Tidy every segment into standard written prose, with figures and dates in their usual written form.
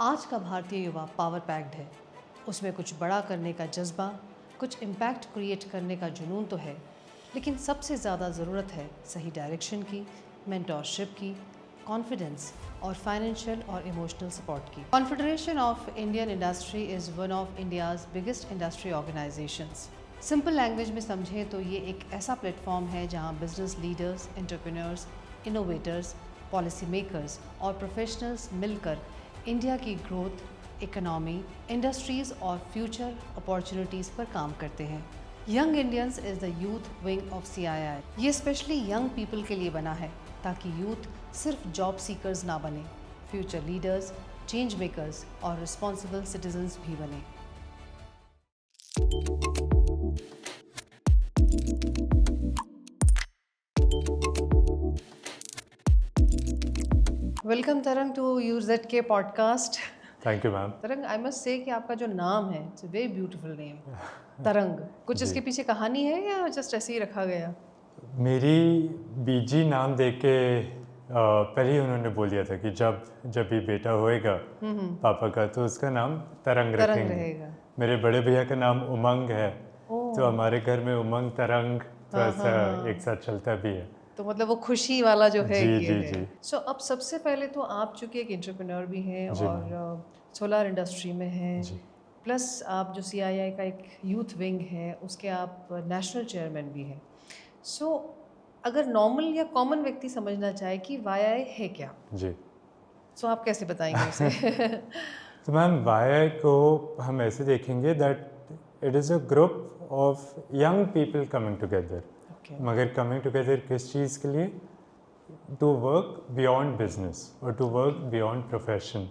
आज का Bharatiya Yuva power packed है। उसमें कुछ बड़ा करने का जज्बा, कुछ इम्पैक्ट क्रिएट करने का जुनून तो है, लेकिन सबसे ज़्यादा ज़रूरत है सही डायरेक्शन की, मेंटोरशिप की, कॉन्फिडेंस और फाइनेंशियल और इमोशनल सपोर्ट की। Confederation of Indian industry is one of India's biggest industry organisations. Simple language में समझें तो ये एक ऐसा प्लेटफॉर्म है जहां business leaders, entrepreneurs, innovators, policy makers और प्रोफेशनल्स मिलकर इंडिया की ग्रोथ, इकोनॉमी, इंडस्ट्रीज़ और फ्यूचर अपॉर्चुनिटीज़ पर काम करते हैं। Young Indians is the youth wing of CII। ये स्पेशली यंग पीपल के लिए बना है ताकि यूथ सिर्फ जॉब सीकर्स ना बने, फ्यूचर लीडर्स, चेंज मेकर्स और रिस्पॉन्सिबल सिटीजन्स भी बने। वेलकम तरंग टू UZK पॉडकास्ट। Thank you ma'am. Tarang, I must say कि आपका जो नाम है इट्स वेरी ब्यूटीफुल नेम, तरंग। कुछ इसके पीछे कहानी है या जस्ट ऐसे ही रखा गया? मेरी बीजी नाम देख के पहले ही उन्होंने बोल दिया था कि जब भी बेटा होएगा पापा का तो उसका नाम तरंग रखेंगे। रहेगा। मेरे बड़े भैया का नाम उमंग है, तो हमारे घर में उमंग तरंग थोड़ा सा एक साथ चलता भी है। तो मतलब वो खुशी वाला जो है जी ये जी है। जी। सो अब सबसे पहले तो आप चूँकि एक एंटरप्रेन्योर भी हैं और सोलर इंडस्ट्री में हैं, जी प्लस आप जो CII का एक यूथ विंग है उसके आप नेशनल चेयरमैन भी हैं। सो अगर नॉर्मल या कॉमन व्यक्ति समझना चाहे कि YI है क्या, जी। सो आप कैसे बताएंगे उसे? तो मैम वाई को हम ऐसे देखेंगे that it is a group of young people coming together. मगर कमिंग टुगेदर किस चीज़ के लिए? टू वर्क बियॉन्ड बिजनेस और टू वर्क बियॉन्ड प्रोफेशन।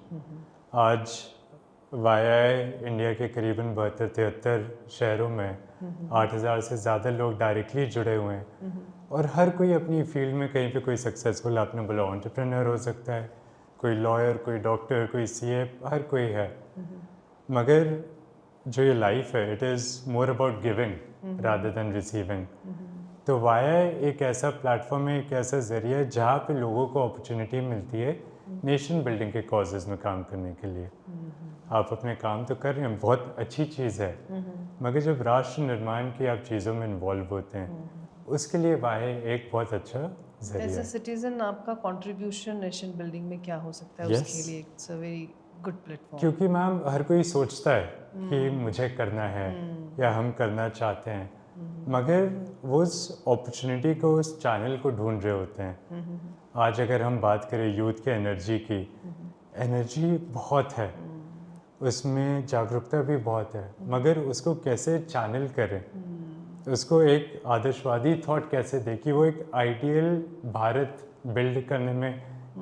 आज वाई इंडिया के करीबन 72-73 शहरों में 8,000 से ज़्यादा लोग डायरेक्टली जुड़े हुए हैं और हर कोई अपनी फील्ड में कहीं पे कोई सक्सेसफुल, आपने बोला एंटरप्रेन्योर हो सकता है, कोई लॉयर, कोई डॉक्टर, कोई CA, हर कोई है। मगर जो ये लाइफ है it is more about giving rather than receiving. तो वाया एक ऐसा प्लेटफॉर्म है, एक ऐसा ज़रिया है जहाँ पे लोगों को अपॉर्चुनिटी मिलती है नेशन बिल्डिंग के कॉजेज़ में काम करने के लिए। आप अपने काम तो कर रहे हैं, बहुत अच्छी चीज़ है, मगर जब राष्ट्र निर्माण की आप चीज़ों में इन्वॉल्व होते हैं उसके लिए वाया एक बहुत अच्छा ज़रिया एज अ है। सिटीजन आपका कंट्रीब्यूशन नेशन बिल्डिंग में क्या हो सकता है? उसके लिए it's a very good platform. क्योंकि मैम हर कोई सोचता है कि मुझे करना है या हम करना चाहते हैं, मगर वो उस अपॉर्चुनिटी को, उस चैनल को ढूंढ रहे होते हैं। आज अगर हम बात करें यूथ के एनर्जी की, एनर्जी बहुत है, उसमें जागरूकता भी बहुत है, मगर उसको कैसे चैनल करें, उसको एक आदर्शवादी थॉट कैसे दें कि वो एक आइडियल भारत बिल्ड करने में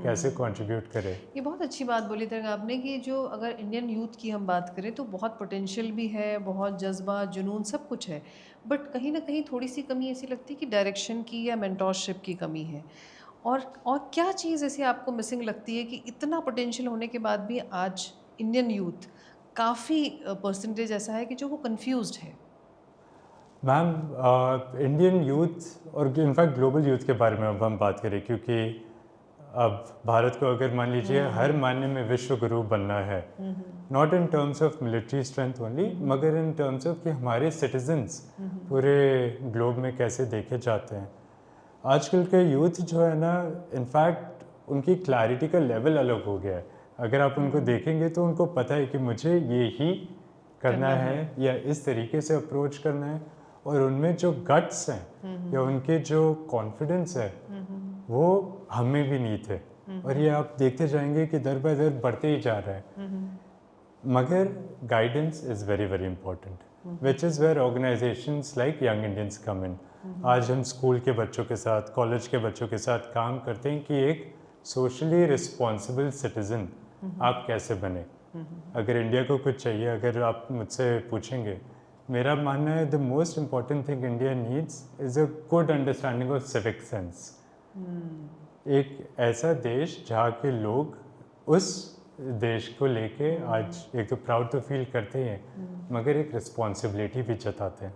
कैसे कंट्रीब्यूट करे। ये बहुत अच्छी बात बोली तरंग आपने कि जो अगर इंडियन यूथ की हम बात करें तो बहुत पोटेंशियल भी है, बहुत जज्बा, जुनून, सब कुछ है, बट कहीं ना कहीं थोड़ी सी कमी ऐसी लगती है कि डायरेक्शन की या मेंटोरशिप की कमी है। और क्या चीज़ ऐसी आपको मिसिंग लगती है कि इतना पोटेंशियल होने के बाद भी आज इंडियन यूथ काफ़ी परसेंटेज ऐसा है कि जो वो कंफ्यूज्ड है? मैम इंडियन यूथ और इनफैक्ट ग्लोबल यूथ के बारे में अब हम बात करें, क्योंकि अब भारत को अगर मान लीजिए हर मायने में विश्व गुरु बनना है, not in terms of military strength only, मगर इन टर्म्स ऑफ कि हमारे सिटीजन्स पूरे ग्लोब में कैसे देखे जाते हैं। आजकल के यूथ जो है ना, इनफैक्ट उनकी क्लैरिटी का लेवल अलग हो गया है। अगर आप उनको देखेंगे तो उनको पता है कि मुझे ये ही करना है या इस तरीके से अप्रोच करना है, और उनमें जो गट्स हैं या उनके जो कॉन्फिडेंस है वो हमें भी नहीं थे, और ये आप देखते जाएंगे कि दर बाय दर बढ़ते ही जा रहा है। मगर guidance is very very important, which is where organisations like young Indians come in. आज हम स्कूल के बच्चों के साथ, कॉलेज के बच्चों के साथ काम करते हैं कि एक सोशली रिस्पॉन्सिबल सिटीज़न आप कैसे बने। अगर इंडिया को कुछ चाहिए, अगर आप मुझसे पूछेंगे, मेरा मानना है the most important thing India needs is a good understanding of civic sense. एक ऐसा देश जहाँ के लोग उस देश को लेके आज एक तो प्राउड तो फील करते हैं, मगर एक रिस्पॉन्सिबिलिटी भी जताते हैं।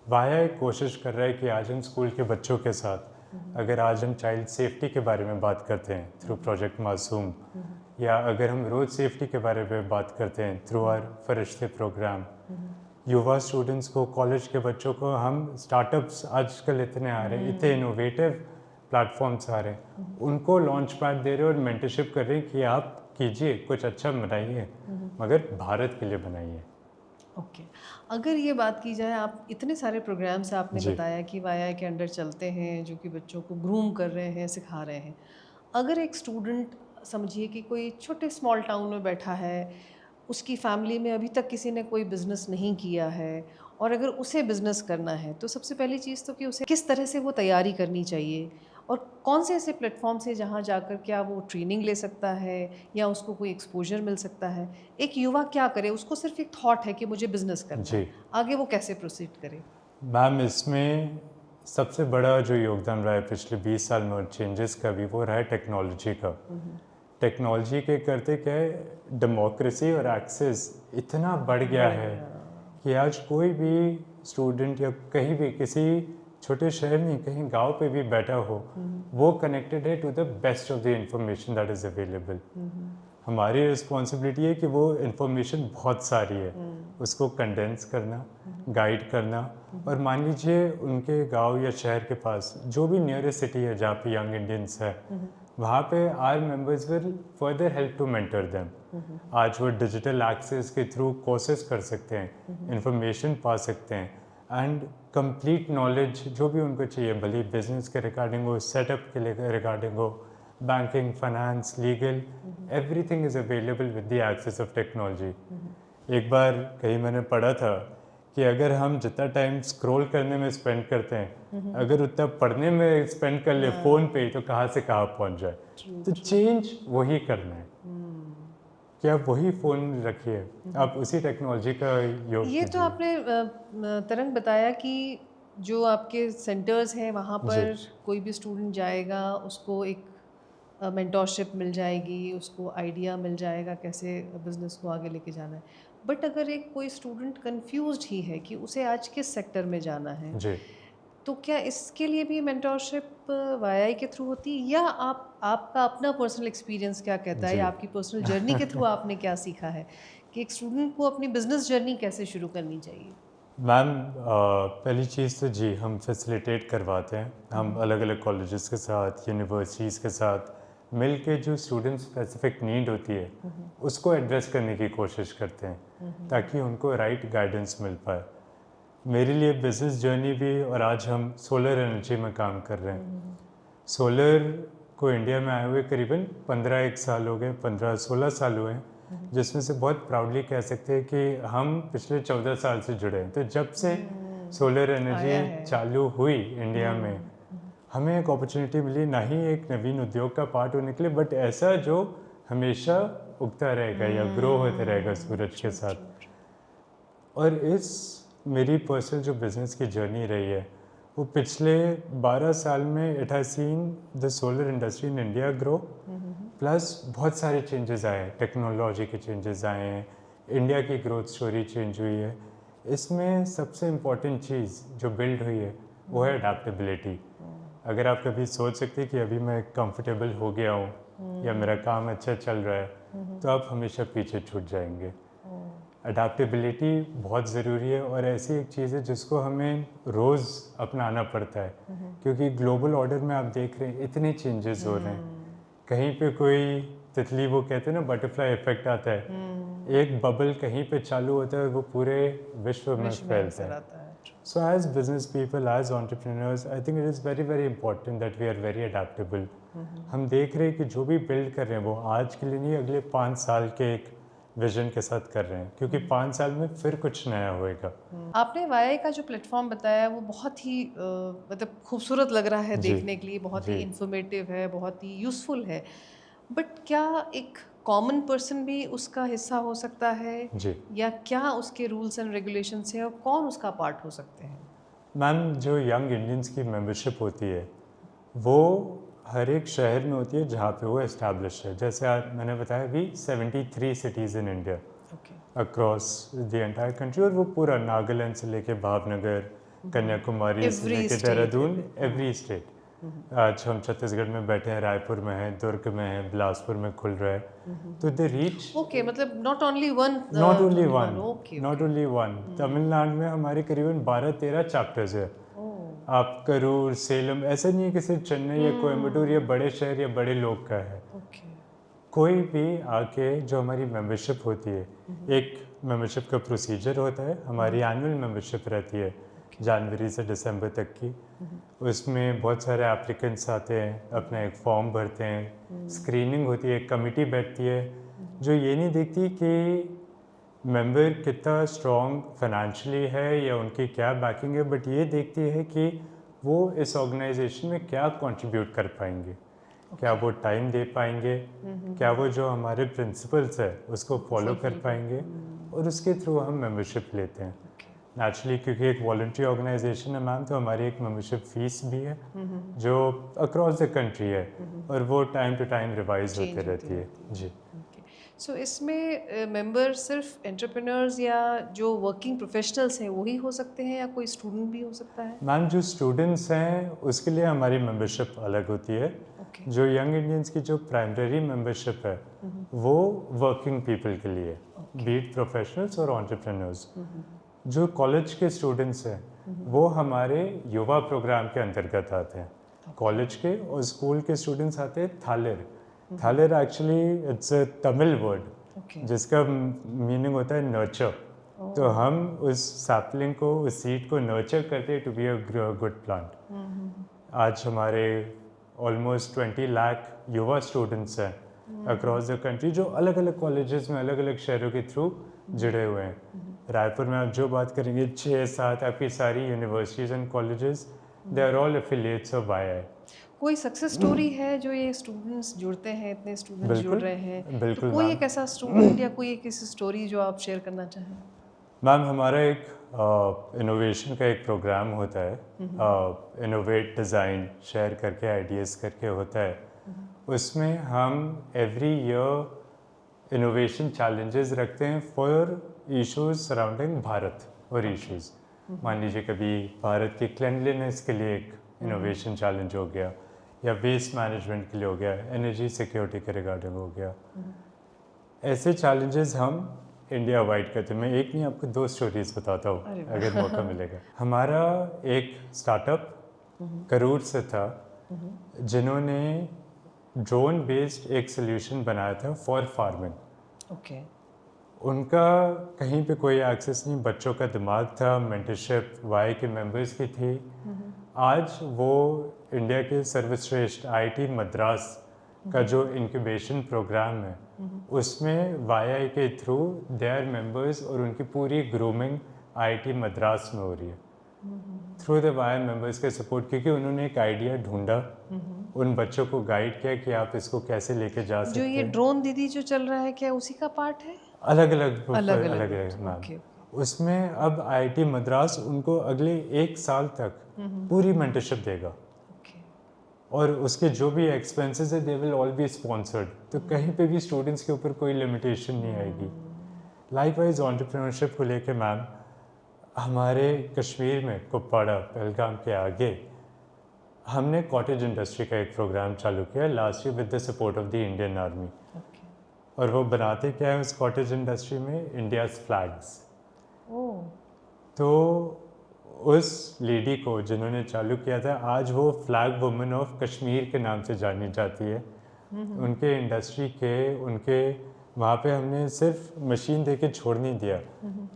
वाया एक कोशिश कर रहा है कि आज हम स्कूल के बच्चों के साथ, अगर आज हम चाइल्ड सेफ्टी के बारे में बात करते हैं थ्रू प्रोजेक्ट मासूम, या अगर हम रोड सेफ्टी के बारे में बात करते हैं थ्रू आवर फरिश्ते प्रोग्राम, युवा स्टूडेंट्स को, कॉलेज के बच्चों को, हम स्टार्टअप्स आजकल इतने आ रहे हैं, इतने इनोवेटिव प्लेटफॉर्म्स आ रहे हैं, उनको लॉन्च पैड दे रहे हैं और मेंटरशिप कर रहे हैं कि आप कीजिए, कुछ अच्छा बनाइए, मगर भारत के लिए बनाइए। ओके अगर ये बात की जाए, आप इतने सारे प्रोग्राम्स आपने जी। बताया कि वाया के अंडर चलते हैं जो कि बच्चों को ग्रूम कर रहे हैं, सिखा रहे हैं। अगर एक स्टूडेंट समझिए कि कोई छोटे स्मॉल टाउन में बैठा है, उसकी फैमिली में अभी तक किसी ने कोई बिज़नेस नहीं किया है और अगर उसे बिज़नेस करना है तो सबसे पहली चीज़ तो कि उसे किस तरह से वो तैयारी करनी चाहिए और कौन से ऐसे प्लेटफॉर्म से जहाँ जाकर क्या वो ट्रेनिंग ले सकता है या उसको कोई एक्सपोजर मिल सकता है। एक युवा क्या करे, उसको सिर्फ एक थॉट है कि मुझे बिज़नेस करना जी। है, आगे वो कैसे प्रोसीड करे? मैम, इसमें सबसे बड़ा जो योगदान रहा है पिछले 20 साल में और चेंजेस का भी, वो रहा है टेक्नोलॉजी का। टेक्नोलॉजी के करते क्या है, डेमोक्रेसी और एक्सेस इतना बढ़ गया है कि आज कोई भी स्टूडेंट या कहीं भी किसी छोटे शहर में, कहीं गांव पे भी बैठा हो, वो कनेक्टेड है to the best of the information that is available. हमारी रिस्पॉन्सिबिलिटी है कि वो इंफॉर्मेशन बहुत सारी है, उसको कंडेंस करना, गाइड करना, और मान लीजिए उनके गांव या शहर के पास जो भी नियरेस्ट सिटी है जहाँ पे यंग इंडियंस है, वहाँ पे our members will further help to mentor them. आज वो डिजिटल एक्सेस के थ्रू कोर्सेज कर सकते हैं, इंफॉर्मेशन पा सकते हैं, एंड कंप्लीट नॉलेज जो भी उनको चाहिए, भले बिजनेस के रिगार्डिंग हो, सेटअप के लिए रिगार्डिंग हो, banking, finance, legal, everything is available with the access of technology. एक बार कहीं मैंने पढ़ा था कि अगर हम जितना टाइम स्क्रॉल करने में स्पेंड करते हैं, अगर उतना पढ़ने में स्पेंड कर ले फ़ोन पे, तो कहाँ से कहाँ पहुँच जाए। तो चेंज वही करना है कि आप वही फ़ोन रखिए, आप उसी टेक्नोलॉजी का योग ये तो कीजिए। आपने तरंग बताया कि जो आपके सेंटर्स हैं वहाँ पर कोई भी स्टूडेंट जाएगा, उसको एक मेंटोरशिप मिल जाएगी, उसको आइडिया मिल जाएगा कैसे बिज़नेस को आगे लेके जाना है। बट अगर एक कोई स्टूडेंट कंफ्यूज्ड ही है कि उसे आज किस सेक्टर में जाना है, जी। तो क्या इसके लिए भी मेंटोरशिप वाईआई के थ्रू होती है या आपका अपना पर्सनल एक्सपीरियंस क्या कहता है जी। या आपकी पर्सनल जर्नी के थ्रू आपने क्या सीखा है कि एक स्टूडेंट को अपनी बिजनेस जर्नी कैसे शुरू करनी चाहिए? मैम, पहली चीज़ तो जी, हम फैसिलिटेट करवाते हैं, हम अलग अलग कॉलेजेस के साथ, यूनिवर्सिटीज़ के साथ मिल के जो स्टूडेंट स्पेसिफिक नीड होती है उसको एड्रेस करने की कोशिश करते हैं ताकि उनको राइट गाइडेंस मिल पाए। मेरे लिए बिजनेस जर्नी भी, और आज हम सोलर एनर्जी में काम कर रहे हैं। सोलर को इंडिया में आए हुए करीबन 15 साल हो गए, 15-16 साल हुए हैं, जिसमें से बहुत प्राउडली कह सकते हैं कि हम पिछले 14 साल से जुड़े हैं। तो जब से सोलर एनर्जी चालू हुई इंडिया में, हमें एक अपॉर्चुनिटी मिली, ना ही एक नवीन उद्योग का पार्ट होने के लिए, बट ऐसा जो हमेशा उगता रहेगा या ग्रो होता रहेगा सूरज के साथ। और इस मेरी पर्सनल जो बिज़नेस की जर्नी रही है, वो पिछले 12 साल में it has seen the solar industry in India grow, plus बहुत सारे चेंजेस आए हैं, टेक्नोलॉजी के चेंजेस आए हैं, इंडिया की ग्रोथ स्टोरी चेंज हुई है। इसमें सबसे इम्पॉर्टेंट चीज़ जो बिल्ड हुई है वो है अडेप्टेबिलिटी। अगर आप कभी सोच सकते हैं कि अभी मैं कंफर्टेबल हो गया हूँ या मेरा काम अच्छा चल रहा है, तो आप हमेशा पीछे छूट जाएंगे। अडेप्टेबिलिटी बहुत ज़रूरी है, और ऐसी एक चीज़ है जिसको हमें रोज़ अपनाना पड़ता है, क्योंकि ग्लोबल ऑर्डर में आप देख रहे हैं इतने चेंजेस हो रहे हैं। कहीं पे कोई तितली, वो कहते हैं ना बटरफ्लाई इफेक्ट आता है, एक बबल कहीं पे चालू होता है, वो पूरे विश्व में फैलता है। So as business people, as entrepreneurs, I think it is very very important that we are very adaptable. हम देख रहे हैं कि जो भी बिल्ड कर रहे हैं वो आज के लिए नहीं, अगले 5 साल के एक विजन के साथ कर रहे हैं, क्योंकि 5 साल में फिर कुछ नया होएगा। आपने वाईआई का जो प्लेटफॉर्म बताया वो बहुत ही मतलब खूबसूरत लग रहा है जी, देखने के लिए, बहुत ही जी। इंफॉर्मेटिव है, बहुत ही यूज़फुल है। बट क्या एक कॉमन पर्सन भी उसका हिस्सा हो सकता है जी या क्या उसके रूल्स एंड रेगुलेशंस हैं और कौन उसका पार्ट हो सकते हैं? मैम, जो यंग इंडियंस की मेंबरशिप होती है वो हर एक शहर में होती है जहाँ पे वो एस्टैब्लिश है। जैसे आज मैंने बताया भी 73 cities in India across the entire country, और वो पूरा नागालैंड से लेके भावनगर, कन्याकुमारी से Every लेके state देहरादून, है। Every state. आज हम छत्तीसगढ़ में बैठे हैं, रायपुर में हैं, दुर्ग में हैं, बिलासपुर में खुल रहा है, तो दे रीच ओके, मतलब not only one, not only one, okay, not only one. Tamil Nadu में हमारे करीबन 12-13 चैप्टर्स है। आप करूर, सेलम, ऐसा नहीं है कि सिर्फ चेन्नई या कोयम्बटूर या बड़े शहर या बड़े लोग का है। ओके, कोई भी आके जो हमारी मेंबरशिप होती है, एक मेंबरशिप का प्रोसीजर होता है, हमारी एनुअल मेंबरशिप रहती है जनवरी से दिसंबर तक की। उसमें बहुत सारे एप्लीकेंट्स आते हैं, अपना एक फॉर्म भरते हैं, स्क्रीनिंग होती है, एक कमेटी बैठती है जो ये नहीं देखती कि मेंबर कितना स्ट्रॉन्ग फाइनेंशियली है या उनकी क्या बैकिंग है, बट ये देखती है कि वो इस ऑर्गेनाइजेशन में क्या कंट्रीब्यूट कर पाएंगे, क्या वो टाइम दे पाएंगे, क्या वो जो हमारे प्रिंसिपल्स है उसको फॉलो कर पाएंगे, और उसके थ्रू हम मेंबरशिप लेते हैं। नेचुरली क्योंकि एक वॉलंटरी ऑर्गेनाइजेशन है मैम, तो हमारी एक मेंबरशिप फीस भी है जो अक्रॉस द कंट्री है, और वो टाइम टू टाइम रिवाइज होते रहती है जी। सो इसमें मेंबर सिर्फ एंटरप्रेन्योर्स या जो वर्किंग प्रोफेशनल्स हैं वही हो सकते हैं, या कोई स्टूडेंट भी हो सकता है? मैम जो स्टूडेंट्स हैं उसके लिए हमारी मेंबरशिप अलग होती है। ओके, जो यंग इंडियंस की जो प्राइमरी मेंबरशिप है वो वर्किंग पीपल के लिए, बीट प्रोफेशनल्स और एंटरप्रेन्योर्स। जो कॉलेज के स्टूडेंट्स हैं वो हमारे युवा प्रोग्राम के अंतर्गत आते हैं कॉलेज के, और स्कूल के स्टूडेंट्स आते हैं थालेर। थालेर actually it's a Tamil word जिसका मीनिंग होता है नर्चर। तो हम उस सैपलिंग को, उस सीड को नर्चर करते हैं to be a good plant. आज हमारे ऑलमोस्ट 20 लाख युवा स्टूडेंट्स हैं अक्रॉस द कंट्री जो अलग अलग कॉलेजेस में, अलग अलग शहरों के थ्रू जुड़े हुए हैं। रायपुर में आप जो बात करेंगे 6-7 आपकी सारी universities and colleges, they are all affiliates of YI. कोई सक्सेस स्टोरी है जो ये स्टूडेंट्स जुड़ते हैं, इतने स्टूडेंट्स जुड़ रहे हैं, बिल्कुल तो कोई मैम। एक ऐसा स्टूडेंट या कोई एक ऐसी स्टोरी जो आप शेयर करना चाहें? मैम हमारा एक इनोवेशन का एक प्रोग्राम होता है, इनोवेट डिज़ाइन शेयर करके, आइडियाज़ करके होता है। उसमें हम एवरी ईयर इनोवेशन चैलेंजेस रखते हैं फॉर इश्यूज सराउंडिंग भारत और इश्यूज। मान लीजिए कभी भारत की क्लेanलीनेस के लिए एक इनोवेशन चैलेंज हो गया, या वेस्ट मैनेजमेंट के लिए हो गया, एनर्जी सिक्योरिटी के रिगार्डिंग हो गया। ऐसे चैलेंजेस हम इंडिया वाइड करते हैं। मैं एक नहीं आपको 2 स्टोरीज बताता हूँ अगर मौका मिलेगा। हमारा एक स्टार्टअप करूर से था जिन्होंने ड्रोन बेस्ड एक सोल्यूशन बनाया था फॉर फार्मिंग। ओके, उनका कहीं पे कोई एक्सेस नहीं, बच्चों का दिमाग था, मेंटरशिप वाई के मेंबर्स की थी। आज वो इंडिया के सर्वश्रेष्ठ आईआईटी मद्रास का जो इंक्यूबेशन प्रोग्राम है उसमें वाई के थ्रू देयर मेंबर्स और उनकी पूरी ग्रूमिंग आईआईटी मद्रास में हो रही है थ्रू द वाई मेंबर्स के सपोर्ट, क्योंकि उन्होंने एक आइडिया ढूंढा, उन बच्चों को गाइड किया कि आप इसको कैसे लेके जा सकते जो हैं। ये ड्रोन दीदी जो चल रहा है, क्या उसी का पार्ट है? अलग अलग अलग मैम। ओके, उसमें अब आईआईटी मद्रास उनको अगले 1 साल तक पूरी मेंटरशिप देगा, ओके, और उसके जो भी एक्सपेंसेस है they will all B sponsored. तो कहीं पे भी स्टूडेंट्स के ऊपर कोई लिमिटेशन नहीं आएगी। लाइकवाइज एंटरप्रेन्योरशिप को लेके मैम हमारे कश्मीर में कुपवाड़ा पहलगाम के आगे हमने कॉटेज इंडस्ट्री का एक प्रोग्राम चालू किया last year with the support of the Indian army. Okay, और वो बनाते क्या है उस कॉटेज इंडस्ट्री में, इंडियाज़ फ्लैग्स। ओह, तो उस लेडी को जिन्होंने चालू किया था, आज वो फ्लैग वुमन ऑफ कश्मीर के नाम से जानी जाती है। उनके इंडस्ट्री के, उनके वहाँ पे हमने सिर्फ मशीन दे के छोड़ नहीं दिया,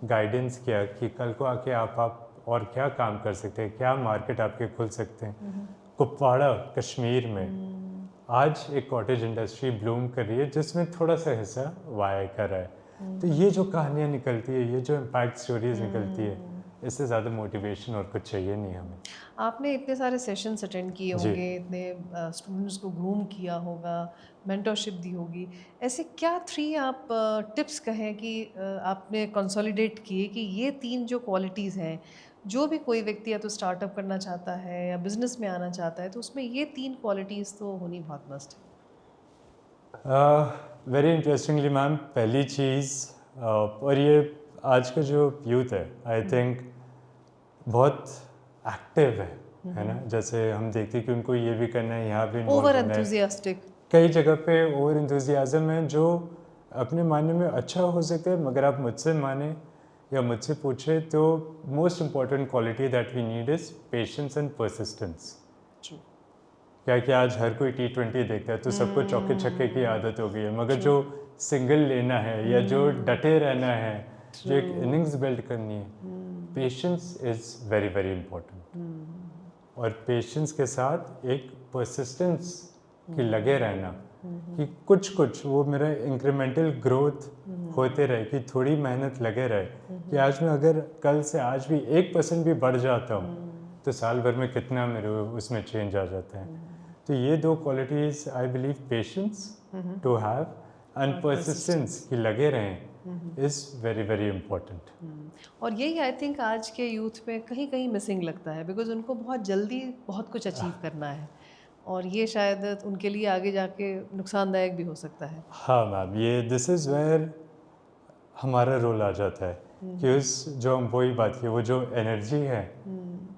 गाइडेंस किया कि कल को आके आप और क्या काम कर सकते हैं, क्या मार्केट आपके खुल सकते हैं। कुपवाड़ा कश्मीर में आज एक कॉटेज इंडस्ट्री ब्लूम कर रही है जिसमें थोड़ा सा हिस्सा वाई का रहा है। तो ये जो कहानियाँ निकलती है, ये जो इम्पैक्ट स्टोरीज निकलती है, इससे ज़्यादा मोटिवेशन और कुछ चाहिए नहीं हमें। आपने इतने सारे सेशंस अटेंड किए जी। होंगे, इतने स्टूडेंट्स को ग्रूम किया होगा, मेंटरशिप दी होगी, ऐसे क्या 3 आप टिप्स कहें कि आपने कंसोलिडेट किए कि ये 3 जो क्वालिटीज़ हैं, जो भी कोई व्यक्ति या तो स्टार्टअप करना चाहता है या बिजनेस में आना चाहता है, तो उसमें ये 3 क्वालिटीज़ तो होनी बहुत मस्ट है? वेरी इंटरेस्टिंगली मैम, पहली चीज़ और ये आज का जो यूथ है आई थिंक बहुत एक्टिव है, है ना, जैसे हम देखते हैं कि उनको ये भी करना है, यहाँ भी involve ओवर होना है। एंथुजियास्टिक। कई जगह पे ओवर इंथुजियाज्म है जो अपने मानने में अच्छा हो सकता है, मगर आप मुझसे माने या मुझसे पूछे तो most important quality that we need is patience and persistence. क्या कि आज हर कोई T20 देखता है तो सबको चौके छक्के की आदत हो गई है, मगर जो सिंगल लेना है या जो डटे रहना है, जो एक इनिंग्स बिल्ड करनी है, patience is very very important. और पेशेंस के साथ एक परसिस्टेंस कि लगे रहना कि कुछ वो मेरा इंक्रीमेंटल ग्रोथ होते रहे, कि थोड़ी मेहनत लगे रहे, कि आज मैं अगर कल से आज भी 1% भी बढ़ जाता हूँ तो साल भर में कितना मेरे उसमें चेंज आ जाता है। तो ये दो qualities I believe, patience to have and persistence कि लगे रहें इज वेरी वेरी इम्पोर्टेंट। और यही आई थिंक आज के यूथ में कहीं कहीं मिसिंग लगता है, बिकॉज उनको बहुत जल्दी बहुत कुछ अचीव करना है, और ये शायद उनके लिए आगे जाके नुकसानदायक भी हो सकता है। हाँ मैम, ये दिस इज़ वेयर हमारा रोल आ जाता है कि उस जो हम वही बात की, वो जो एनर्जी है,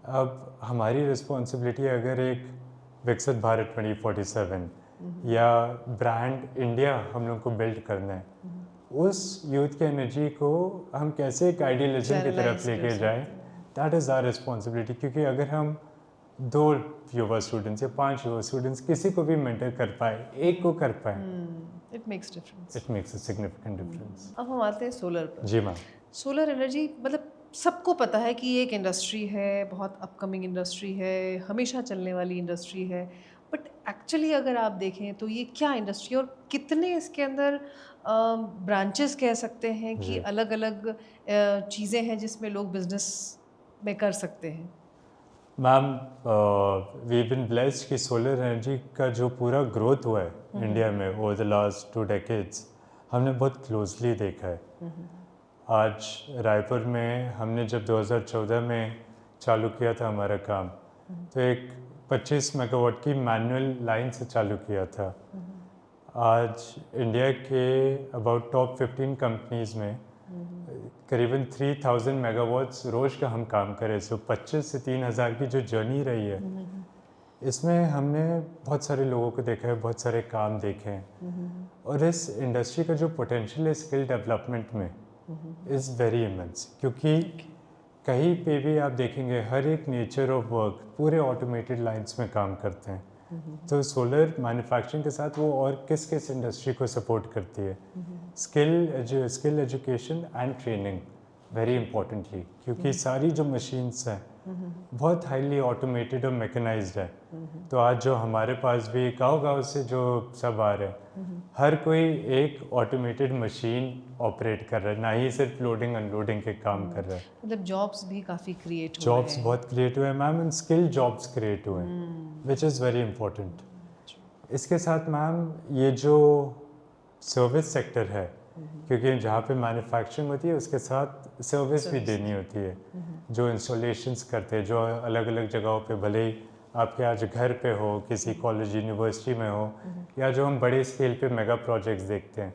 अब हमारी रिस्पॉन्सिबिलिटी अगर एक विकसित भारत 2047 या ब्रांड इंडिया हम लोग को बिल्ड करना है, उस यूथ की एनर्जी को हम कैसे एक आइडियलिज्म की तरफ लेके जाएं, दैट इज़ आवर रिस्पॉन्सिबिलिटी। क्योंकि अगर हम 2 युवा स्टूडेंट्स या 5 युवा स्टूडेंट्स किसी को भी मेंटर कर पाए, एक को कर पाए, it makes difference. It makes a significant difference. अब हम आते हैं सोलर पर। जी मैम। सोलर एनर्जी मतलब सबको पता है कि ये एक इंडस्ट्री है, बहुत अपकमिंग इंडस्ट्री है, हमेशा चलने वाली इंडस्ट्री है, बट एक्चुअली अगर आप देखें तो ये क्या इंडस्ट्री है और कितने इसके अंदर ब्रांचेस कह सकते हैं कि अलग अलग चीज़ें हैं जिसमें लोग बिजनेस में कर सकते हैं। मैम, वी बिन ब्लेस्ड कि सोलर एनर्जी का जो पूरा ग्रोथ हुआ है इंडिया में ओवर द लास्ट 2 डेकेड्स, हमने बहुत क्लोजली देखा है। आज रायपुर में हमने जब 2014 में चालू किया था हमारा काम, तो एक 25 मेगावाट की मैनुअल लाइन से चालू किया था। आज इंडिया के अबाउट टॉप 15 कंपनीज में करीबन 3000 मेगावाट्स रोज़ का हम काम करें। सो 25 से 3000 की जो जर्नी रही है, इसमें हमने बहुत सारे लोगों को देखा है, बहुत सारे काम देखे हैं, और इस इंडस्ट्री का जो पोटेंशियल है स्किल डेवलपमेंट में इज़ वेरी इमेंस। क्योंकि कहीं पे भी आप देखेंगे हर एक नेचर ऑफ वर्क पूरे ऑटोमेटेड लाइंस में काम करते हैं। तो सोलर मैन्युफैक्चरिंग के साथ वो और किस किस इंडस्ट्री को सपोर्ट करती है, skill education and training very importantly, क्योंकि सारी जो मशीन्स हैं बहुत हाईली ऑटोमेटेड और मैकेनाइज्ड है। तो आज जो हमारे पास भी गांव-गांव से जो सब आ रहे हैं, हर कोई एक ऑटोमेटेड मशीन ऑपरेट कर रहा है, ना ही सिर्फ लोडिंग अनलोडिंग के काम कर रहा है। मतलब जॉब्स भी काफ़ी क्रिएट हुए जॉब्स हैं। बहुत क्रिएट हुए हैं ma'am, and skill jobs create हुए हैं, विच इज़ वेरी इंपॉर्टेंट। इसके साथ मैम ये जो सर्विस सेक्टर है, क्योंकि जहाँ पे मैन्युफैक्चरिंग होती है उसके साथ सर्विस भी देनी होती है, जो इंस्टॉलेशंस करते हैं, जो अलग अलग जगहों पे, भले ही आपके आज घर पे हो, किसी कॉलेज यूनिवर्सिटी में हो, या जो हम बड़े स्केल पे मेगा प्रोजेक्ट्स देखते हैं,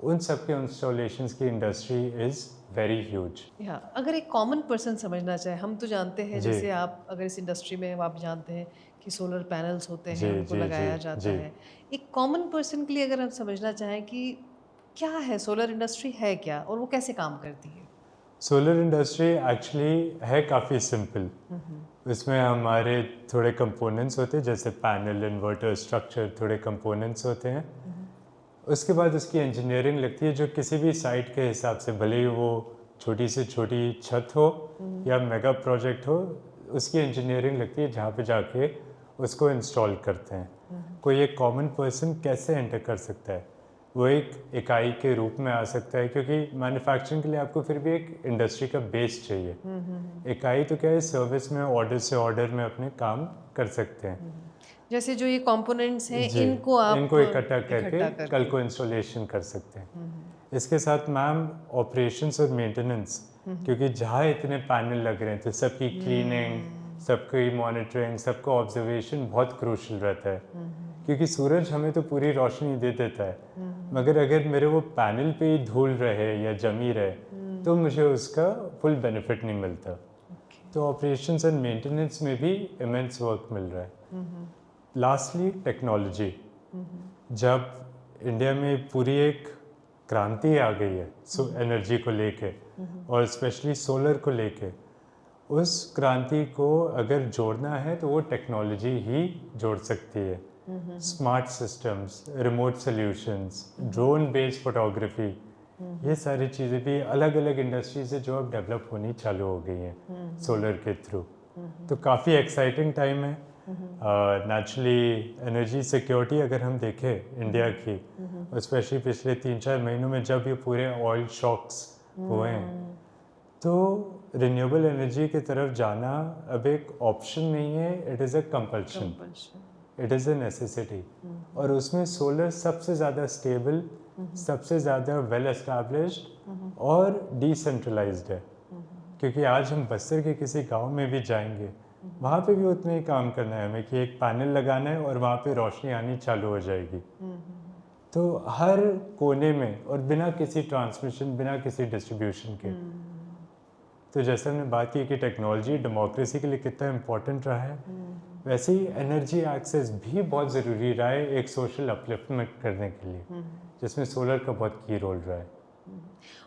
उन सब के इंस्टॉलेशंस की इंडस्ट्री इज़ वेरी ह्यूज। या अगर एक कॉमन पर्सन समझना चाहे, हम तो जानते हैं, जी। जैसे आप अगर इस इंडस्ट्री में आप जानते हैं कि सोलर पैनल्स होते हैं, जी, उनको जी, लगाया जी, जाता जी। है। एक कॉमन पर्सन के लिए अगर हम समझना चाहें कि क्या है सोलर इंडस्ट्री, है क्या और वो कैसे काम करती है? सोलर इंडस्ट्री एक्चुअली है काफ़ी सिंपल। इसमें हमारे थोड़े कंपोनेंट्स होते हैं, जैसे पैनल, इन्वर्टर, स्ट्रक्चर, थोड़े कंपोनेंट्स होते हैं। उसके बाद उसकी इंजीनियरिंग लगती है, जो किसी भी साइट के हिसाब से, भले ही वो छोटी से छोटी छत हो या मेगा प्रोजेक्ट हो, उसकी इंजीनियरिंग लगती है, जहाँ पे जाके उसको इंस्टॉल करते हैं। कोई एक कॉमन पर्सन कैसे एंटर कर सकता है? वो एक इकाई के रूप में आ सकता है, क्योंकि मैन्युफैक्चरिंग के लिए आपको फिर भी एक इंडस्ट्री का बेस चाहिए। इकाई तो क्या है, सर्विस में ऑर्डर से ऑर्डर में अपने काम कर सकते हैं। जैसे जो ये कंपोनेंट्स हैं, जी, इनको आप इनको इकट्ठा करके करके कल को इंस्टॉलेशन कर सकते हैं। इसके साथ मैम ऑपरेशंस और मेंटेनेंस, क्योंकि जहाँ इतने पैनल लग रहे हैं तो सबकी क्लीनिंग, सबकी मॉनिटरिंग, सबका ऑब्जर्वेशन बहुत क्रूशल रहता है। क्योंकि सूरज हमें तो पूरी रोशनी दे देता है, मगर अगर मेरे वो पैनल पे ही धूल रहे या जमी रहे तो मुझे उसका फुल बेनिफिट नहीं मिलता। तो ऑपरेशंस एंड मेंटेनेंस में भी इमेंस वर्क मिल रहा है। लास्टली टेक्नोलॉजी, जब इंडिया में पूरी एक क्रांति आ गई है एनर्जी को लेके और स्पेशली सोलर को लेके, उस क्रांति को अगर जोड़ना है तो वो टेक्नोलॉजी ही जोड़ सकती है। Smart systems, remote solutions, drone based photography, ये सारी चीज़ें भी अलग अलग इंडस्ट्री से जो अब डेवलप होनी चालू हो गई हैं सोलर के थ्रू। तो काफ़ी एक्साइटिंग टाइम है। नेचुरली एनर्जी सिक्योरिटी अगर हम देखें इंडिया की, स्पेशली पिछले 3-4 महीनों में जब ये पूरे ऑयल शॉक्स हुए हैं, तो रिन्यूएबल एनर्जी की तरफ जाना अब एक ऑप्शन नहीं है, it is a compulsion, it is a necessity. और उसमें सोलर सबसे ज़्यादा स्टेबल, सबसे ज़्यादा वेल एस्टैब्लिश्ड और डिसेंट्रलाइज्ड है। क्योंकि आज हम बस्तर के किसी गांव में भी जाएंगे, वहाँ पे भी उतना ही काम करना है हमें कि एक पैनल लगाना है और वहाँ पे रोशनी आनी चालू हो जाएगी। तो हर कोने में और बिना किसी ट्रांसमिशन, बिना किसी डिस्ट्रीब्यूशन के। तो जैसे हमने बात की कि टेक्नोलॉजी डेमोक्रेसी के लिए कितना इम्पोर्टेंट रहा है, वैसे ही एनर्जी एक्सेस भी बहुत ज़रूरी रहा है एक सोशल अपलिफ्टमेंट करने के लिए, जिसमें सोलर का बहुत की रोल रहा है।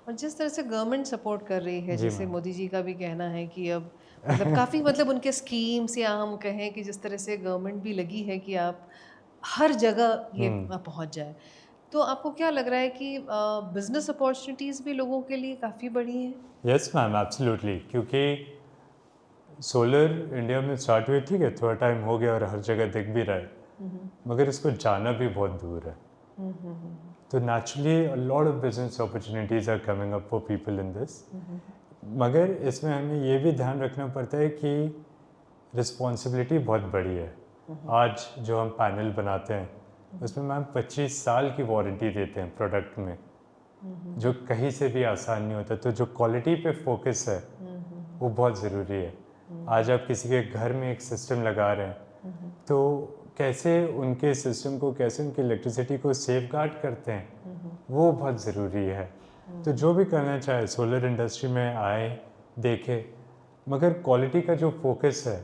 और जिस तरह से गवर्नमेंट सपोर्ट कर रही है, जी जैसे मैम। मोदी जी का भी कहना है कि अब मतलब काफ़ी मतलब उनके स्कीम्स, या हम कहें कि जिस तरह से गवर्नमेंट भी लगी है कि आप हर जगह ये पहुंच जाए, तो आपको क्या लग रहा है कि बिजनेस अपॉर्चुनिटीज़ भी लोगों के लिए काफ़ी बढ़ी हैं? Yes ma'am, absolutely. क्योंकि सोलर इंडिया में स्टार्ट हुई, ठीक है, थोड़ा टाइम हो गया और हर जगह दिख भी रहा है, मगर इसको जाना भी बहुत दूर है। तो naturally a lot of business opportunities are coming up for people in this. मगर इसमें हमें ये भी ध्यान रखना पड़ता है कि रिस्पॉन्सिबिलिटी बहुत बड़ी है। आज जो हम पैनल बनाते हैं उसमें मैम 25 साल की वारंटी देते हैं प्रोडक्ट में, जो कहीं से भी आसान नहीं होता। तो जो क्वालिटी पे फोकस है वो बहुत ज़रूरी है। आज आप किसी के घर में एक सिस्टम लगा रहे हैं, तो कैसे उनके सिस्टम को, कैसे उनकी इलेक्ट्रिसिटी को सेफगार्ड करते हैं, वो बहुत ज़रूरी है। तो जो भी करना चाहे सोलर इंडस्ट्री में आए, देखे, मगर क्वालिटी का जो फोकस है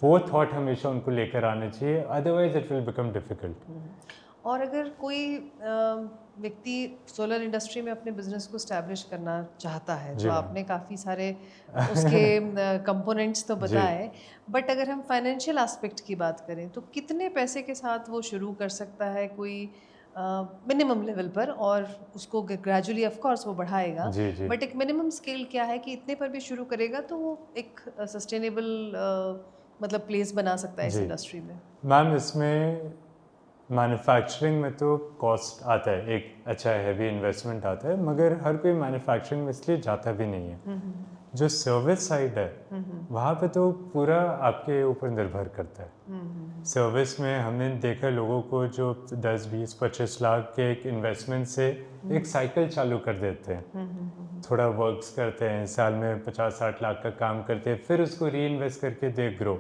वो थॉट हमेशा उनको लेकर आना चाहिए, otherwise it will become difficult. और अगर कोई व्यक्ति सोलर इंडस्ट्री में अपने बिजनेस को स्टैब्लिश करना चाहता है, जी तो मैम। आपने काफ़ी सारे उसके कंपोनेंट्स तो बताए, बट अगर हम फाइनेंशियल एस्पेक्ट की बात करें तो कितने पैसे के साथ वो शुरू कर सकता है कोई मिनिमम लेवल पर, और उसको ग्रेजुअली ऑफ कोर्स वो बढ़ाएगा, जी जी बट एक मिनिमम स्केल क्या है कि इतने पर भी शुरू करेगा तो वो एक सस्टेनेबल मतलब प्लेस बना सकता है इस जी इंडस्ट्री में? मैम, इसमें मैन्युफैक्चरिंग में तो कॉस्ट आता है, एक अच्छा हैवी इन्वेस्टमेंट आता है, मगर हर कोई मैन्युफैक्चरिंग में इसलिए जाता भी नहीं है। जो सर्विस साइड है वहाँ पे तो पूरा आपके ऊपर निर्भर करता है। सर्विस में हमने देखा लोगों को जो 10, 20, 25 लाख के एक इन्वेस्टमेंट से एक साइकिल चालू कर देते हैं, थोड़ा वर्क्स करते हैं, साल में 50-60 लाख का काम करते हैं, फिर उसको री इन्वेस्ट करके दे ग्रो।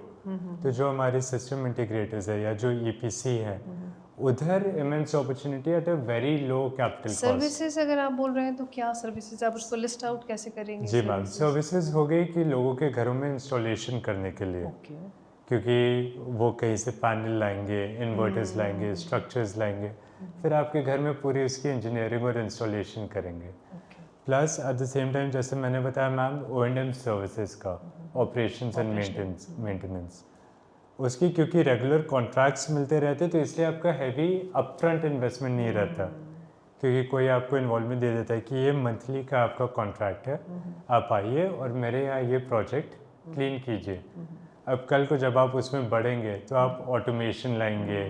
तो जो हमारे सिस्टम इंटीग्रेटर्स है या जो EPC है, उधर immense opportunity at a very low capital cost. Services अगर आप बोल रहे हैं तो क्या सर्विसेज, आप उसको लिस्ट आउट कैसे करेंगे? जी मैम, सर्विसेज हो गई कि लोगों के घरों में इंस्टॉलेशन करने के लिए, ओके, क्योंकि वो कहीं से पैनल लाएंगे, इन्वर्टर्स लाएंगे, स्ट्रक्चर्स लाएंगे, फिर आपके घर में पूरी उसकी इंजीनियरिंग और इंस्टॉलेशन करेंगे। Plus at the same time, जैसे मैंने बताया मैम, O&M सर्विसेज का, ऑपरेशंस एंड मेंटेनेंस, उसकी क्योंकि रेगुलर कॉन्ट्रैक्ट्स मिलते रहते, तो इसलिए आपका हैवी अपफ्रंट इन्वेस्टमेंट नहीं रहता, क्योंकि कोई आपको इन्वॉल्वमेंट दे देता है कि ये मंथली का आपका कॉन्ट्रैक्ट है, आप आइए और मेरे यहाँ ये प्रोजेक्ट क्लीन कीजिए। अब कल को जब आप उसमें बढ़ेंगे तो आप ऑटोमेशन लाएंगे,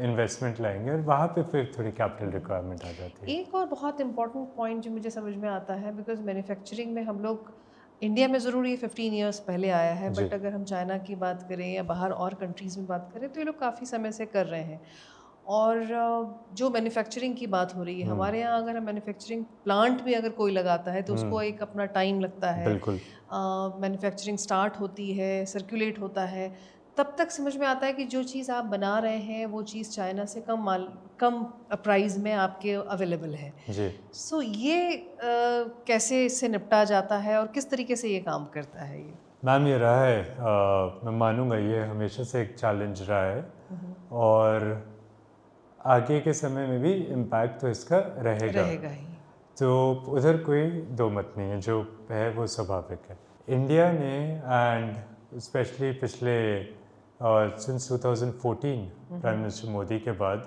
इन्वेस्टमेंट लाएंगे, और वहाँ पे फिर थोड़ी कैपिटल रिक्वायरमेंट आ जाती है। एक और बहुत इंपॉर्टेंट पॉइंट जो मुझे समझ में आता है, बिकॉज मैन्युफैक्चरिंग में हम लोग इंडिया में ज़रूर ये 15 ईयर्स पहले आया है, बट अगर हम चाइना की बात करें या बाहर और कंट्रीज़ में बात करें तो ये लोग काफ़ी समय से कर रहे हैं। और जो मैन्युफैक्चरिंग की बात हो रही है, हमारे यहाँ अगर हम मैन्युफैक्चरिंग प्लांट भी अगर कोई लगाता है तो उसको एक अपना टाइम लगता है, बिल्कुल। मैन्युफैक्चरिंग स्टार्ट होती है, सर्कुलेट होता है, तब तक समझ में आता है कि जो चीज़ आप बना रहे हैं वो चीज़ चाइना से कम प्राइस में आपके अवेलेबल है। जी सो ये कैसे इससे निपटा जाता है और किस तरीके से ये काम करता है ये? मैम ये रहा है, मैं मानूंगा ये हमेशा से एक चैलेंज रहा है, और आगे के समय में भी इम्पैक्ट तो इसका रहेगा। रहेगा ही। तो उधर कोई दो मत नहीं है, जो है वो स्वाभाविक है। इंडिया ने एंड स्पेशली पिछले सिंस 2014 प्राइम मिनिस्टर मोदी के बाद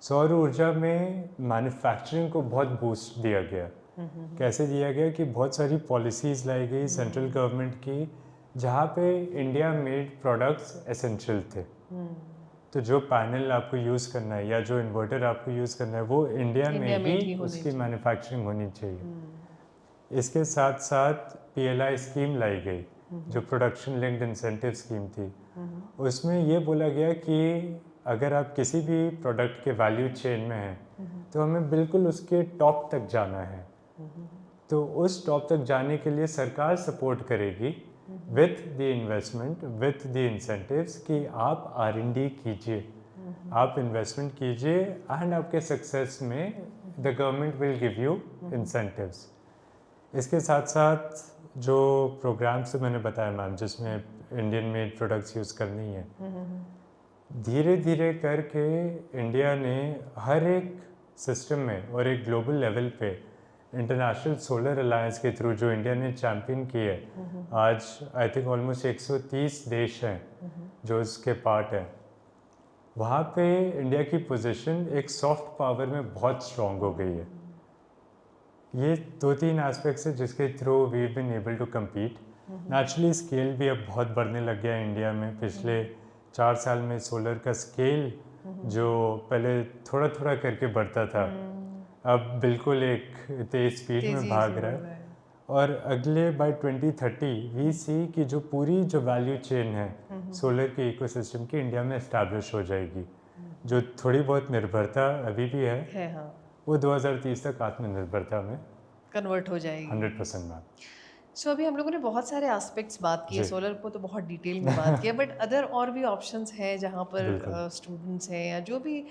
सौर ऊर्जा में मैन्युफैक्चरिंग को बहुत बूस्ट दिया गया। कैसे दिया गया कि बहुत सारी पॉलिसीज़ लाई गई सेंट्रल गवर्नमेंट की, जहाँ पे इंडिया मेड प्रोडक्ट्स एसेंशियल थे। तो जो पैनल आपको यूज़ करना है या जो इन्वर्टर आपको यूज़ करना है वो इंडिया में ही उसकी मैन्युफैक्चरिंग होनी चाहिए। इसके साथ साथ PLI स्कीम लाई गई, जो प्रोडक्शन लिंक्ड इंसेंटिव स्कीम थी। उसमें ये बोला गया कि अगर आप किसी भी प्रोडक्ट के वैल्यू चेन में हैं तो हमें बिल्कुल उसके टॉप तक जाना है। तो उस टॉप तक जाने के लिए सरकार सपोर्ट करेगी with the investment, with the incentives, कि आप R&D कीजिए, आप इन्वेस्टमेंट कीजिए, एंड आपके सक्सेस में the government will give you incentives. इसके साथ साथ जो प्रोग्राम से मैंने बताया मैम, जिसमें इंडियन मेड प्रोडक्ट्स यूज़ करनी है, धीरे धीरे करके इंडिया ने हर एक सिस्टम में और एक ग्लोबल लेवल पे इंटरनेशनल सोलर अलायंस के थ्रू जो इंडिया ने चैम्पियन की है, आज आई थिंक ऑलमोस्ट 130 देश हैं जो इसके पार्ट हैं। वहाँ पे इंडिया की पोजीशन एक सॉफ्ट पावर में बहुत स्ट्रॉन्ग हो गई है। ये 2-3 एस्पेक्ट्स है जिसके through we been able to compete. Naturally scale भी अब बहुत बढ़ने लग गया है इंडिया में। पिछले 4 साल में सोलर का स्केल जो पहले थोड़ा थोड़ा करके बढ़ता था, अब बिल्कुल एक तेज स्पीड में भाग रहा है। और अगले बाय 2030 वी सी कि जो पूरी जो वैल्यू चेन है सोलर के इकोसिस्टम की इंडिया में एस्टैब्लिश हो जाएगी। जो थोड़ी बहुत निर्भरता अभी भी है हाँ। वो 2030 तक आत्मनिर्भरता में कन्वर्ट हो जाएगी 100% मैम। सो अभी हम लोगों ने बहुत सारे एस्पेक्ट्स बात किए, सोलर को तो बहुत डिटेल में बात किया, बट अदर और भी ऑप्शंस हैं जहाँ पर स्टूडेंट्स हैं या जो भी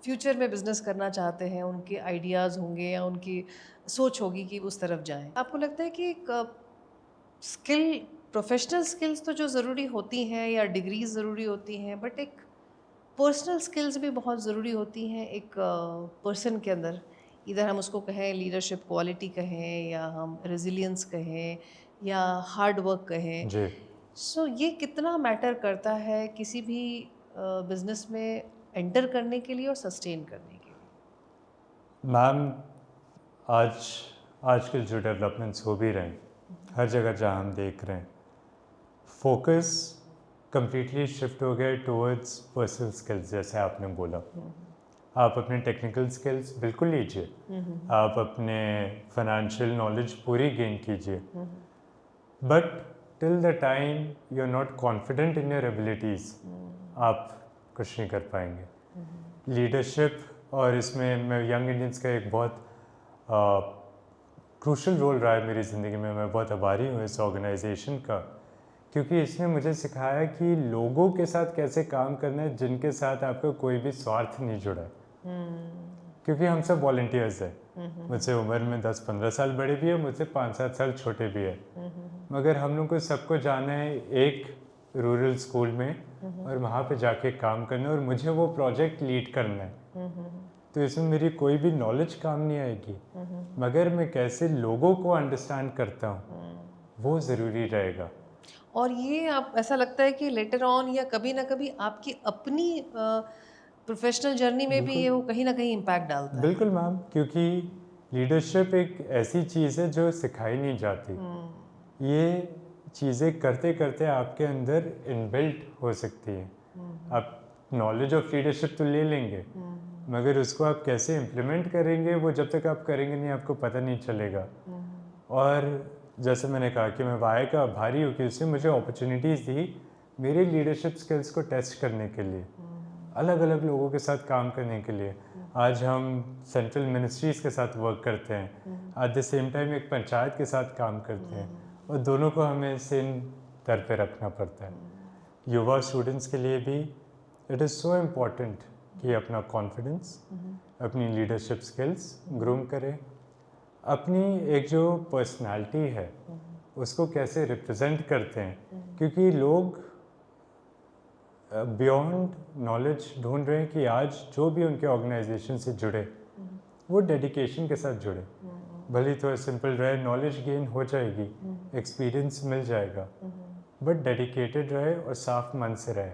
फ्यूचर में बिजनेस करना चाहते हैं, उनके आइडियाज़ होंगे या उनकी सोच होगी कि उस तरफ जाएं। आपको लगता है कि एक स्किल, प्रोफेशनल स्किल्स तो जो ज़रूरी होती हैं या डिग्रीज ज़रूरी होती हैं, बट एक पर्सनल स्किल्स भी बहुत ज़रूरी होती हैं एक पर्सन के अंदर, इधर हम उसको कहें लीडरशिप क्वालिटी कहें या हम रेजिलियंस कहें या हार्ड वर्क कहें। जी सो ये कितना मैटर करता है किसी भी बिजनेस में एंटर करने के लिए और सस्टेन करने के लिए? मैम, आजकल जो डेवलपमेंट्स हो भी रहे हैं, हर जगह जहाँ हम देख रहे हैं, फोकस कम्प्लीटली शिफ्ट हो गया टुवर्ड्स पर्सनल स्किल्स। जैसे आपने बोला, आप अपने टेक्निकल स्किल्स बिल्कुल लीजिए, आप अपने फाइनेंशियल नॉलेज पूरी गेन कीजिए, but till the time you are not confident in your abilities आप कुछ नहीं कर पाएंगे। लीडरशिप, और इसमें मैं यंग इंडियंस का एक बहुत क्रूशल रोल रहा है मेरी ज़िंदगी में। मैं बहुत आभारी हूँ इस ऑर्गेनाइजेशन का, क्योंकि इसने मुझे सिखाया कि लोगों के साथ कैसे काम करना है जिनके साथ आपका कोई भी स्वार्थ नहीं जुड़ा है। क्योंकि हम सब वॉलंटियर्स हैं, मुझसे उम्र में 10-15 साल बड़े भी है, मुझसे 5-7 साल छोटे भी है, मगर हम लोग को सबको जाना है एक रूरल स्कूल में और वहाँ पे जाके काम करना है, और मुझे वो प्रोजेक्ट लीड करना है। तो इसमें मेरी कोई भी नॉलेज काम नहीं आएगी, मगर मैं कैसे लोगों को अंडरस्टैंड करता हूँ वो ज़रूरी रहेगा। और ये आप ऐसा लगता है कि लेटर ऑन या कभी ना कभी आपकी अपनी प्रोफेशनल जर्नी में भी ये वो कहीं ना कहीं इम्पैक्ट डालता है? बिल्कुल मैम, क्योंकि लीडरशिप एक ऐसी चीज़ है जो सिखाई नहीं जाती। ये चीज़ें करते करते आपके अंदर इनबिल्ट हो सकती है। आप नॉलेज ऑफ लीडरशिप तो ले लेंगे, मगर उसको आप कैसे इम्प्लीमेंट करेंगे वो जब तक आप करेंगे नहीं आपको पता नहीं चलेगा। और जैसे मैंने कहा कि मैं वाई का आभारी हूँ कि उसने मुझे अपॉर्चुनिटीज़ दी मेरे लीडरशिप स्किल्स को टेस्ट करने के लिए, अलग अलग लोगों के साथ काम करने के लिए। आज हम सेंट्रल मिनिस्ट्रीज़ के साथ वर्क करते हैं, एट द सेम टाइम एक पंचायत के साथ काम करते हैं, और दोनों को हमें सेम दर पे रखना पड़ता है। युवा स्टूडेंट्स के लिए भी इट इज़ सो इम्पॉर्टेंट कि अपना कॉन्फिडेंस, अपनी लीडरशिप स्किल्स ग्रूम करें, अपनी एक जो पर्सनालिटी है उसको कैसे रिप्रेजेंट करते हैं, क्योंकि लोग बियॉन्ड नॉलेज ढूंढ रहे हैं कि आज जो भी उनके ऑर्गेनाइजेशन से जुड़े वो डेडिकेशन के साथ जुड़े, भले थोड़ा सिंपल रहे, नॉलेज गेन हो जाएगी, एक्सपीरियंस मिल जाएगा, बट डेडिकेटेड रहे और साफ मन से रहे।